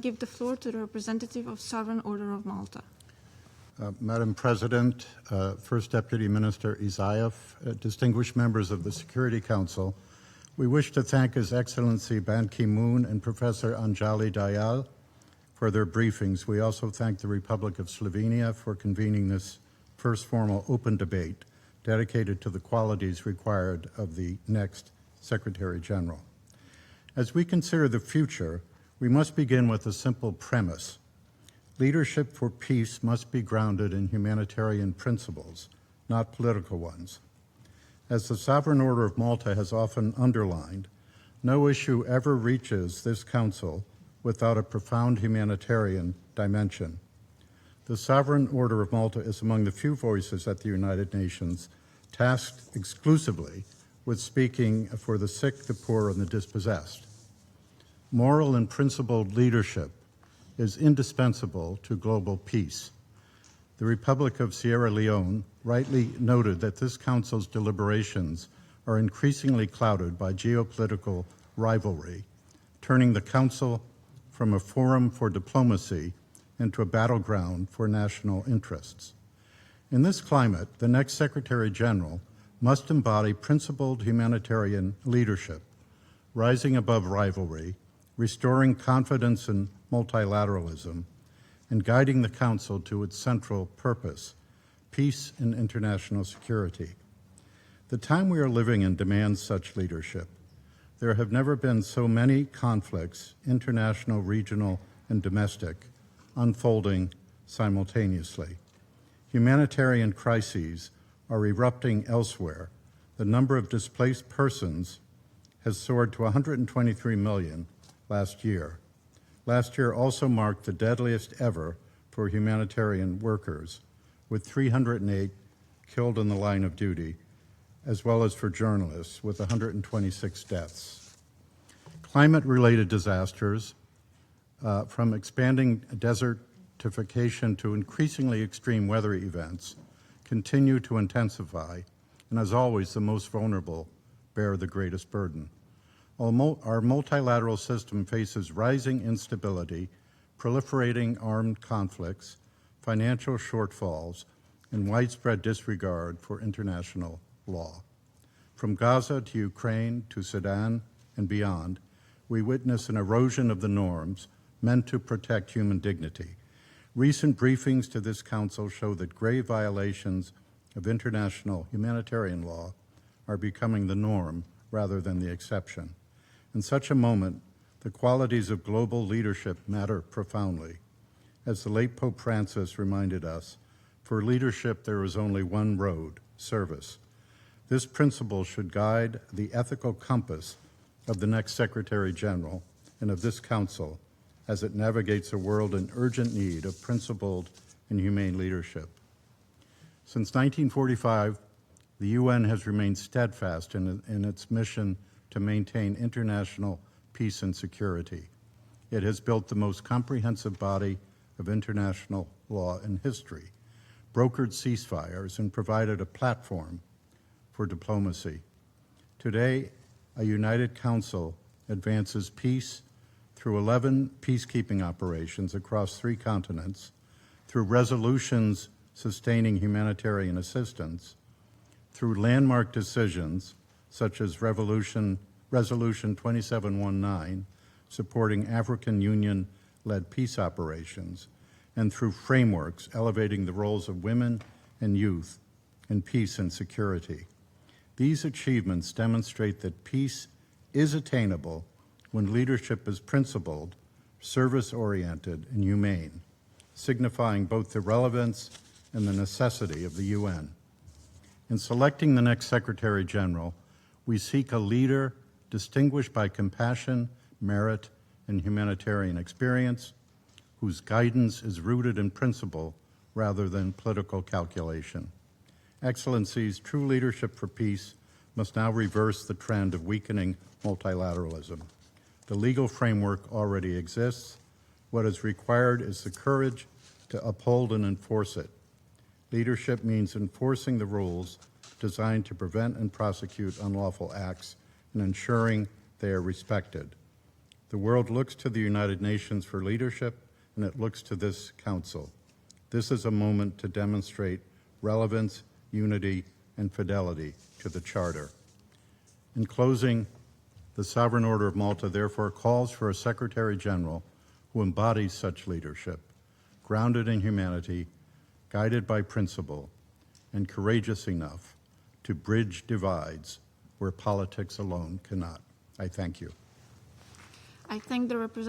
give the floor to the representative of Sovereign Order of Malta. Madam President, First Deputy Minister Isaev, distinguished members of the Security Council, we wish to thank His Excellency Ban Ki-moon and Professor Anjali Dayal for their briefings. We also thank the Republic of Slovenia for convening this first formal open debate dedicated to the qualities required of the next Secretary General. As we consider the future, we must begin with a simple premise. Leadership for peace must be grounded in humanitarian principles, not political ones. As the Sovereign Order of Malta has often underlined, no issue ever reaches this Council without a profound humanitarian dimension. The Sovereign Order of Malta is among the few voices at the United Nations tasked exclusively with speaking for the sick, the poor, and the dispossessed. Moral and principled leadership is indispensable to global peace. The Republic of Sierra Leone rightly noted that this Council's deliberations are increasingly clouded by geopolitical rivalry, turning the Council from a forum for diplomacy into a battleground for national interests. In this climate, the next Secretary General must embody principled humanitarian leadership, rising above rivalry, restoring confidence in multilateralism, and guiding the Council to its central purpose, peace and international security. The time we are living in demands such leadership. There have never been so many conflicts, international, regional, and domestic, unfolding simultaneously. Humanitarian crises are erupting elsewhere. The number of displaced persons has soared to 123 million last year. Last year also marked the deadliest ever for humanitarian workers, with 308 killed in the line of duty, as well as for journalists, with 126 deaths. Climate-related disasters, from expanding desertification to increasingly extreme weather events, continue to intensify, and as always, the most vulnerable bear the greatest burden. Our multilateral system faces rising instability, proliferating armed conflicts, financial shortfalls, and widespread disregard for international law. From Gaza to Ukraine to Sudan and beyond, we witness an erosion of the norms meant to protect human dignity. Recent briefings to this Council show that grave violations of international humanitarian law are becoming the norm rather than the exception. In such a moment, the qualities of global leadership matter profoundly. As the late Pope Francis reminded us, for leadership there is only one road, service. This principle should guide the ethical compass of the next Secretary General and of this Council as it navigates a world in urgent need of principled and humane leadership. Since 1945, the UN has remained steadfast in its mission to maintain international peace and security. It has built the most comprehensive body of international law in history, brokered ceasefires, and provided a platform for diplomacy. Today, a united Council advances peace through 11 peacekeeping operations across 3 continents, through resolutions sustaining humanitarian assistance, through landmark decisions such as Resolution 2719, supporting African Union-led peace operations, and through frameworks elevating the roles of women and youth in peace and security. These achievements demonstrate that peace is attainable when leadership is principled, service-oriented, and humane, signifying both the relevance and the necessity of the UN. In selecting the next Secretary General, we seek a leader distinguished by compassion, merit, and humanitarian experience, whose guidance is rooted in principle rather than political calculation. Excellencies, true leadership for peace must now reverse the trend of weakening multilateralism. The legal framework already exists. What is required is the courage to uphold and enforce it. Leadership means enforcing the rules designed to prevent and prosecute unlawful acts and ensuring they are respected. The world looks to the United Nations for leadership, and it looks to this Council. This is a moment to demonstrate relevance, unity, and fidelity to the Charter. In closing, the Sovereign Order of Malta therefore calls for a Secretary General who embodies such leadership, grounded in humanity, guided by principle, and courageous enough to bridge divides where politics alone cannot. I thank you. I thank the representative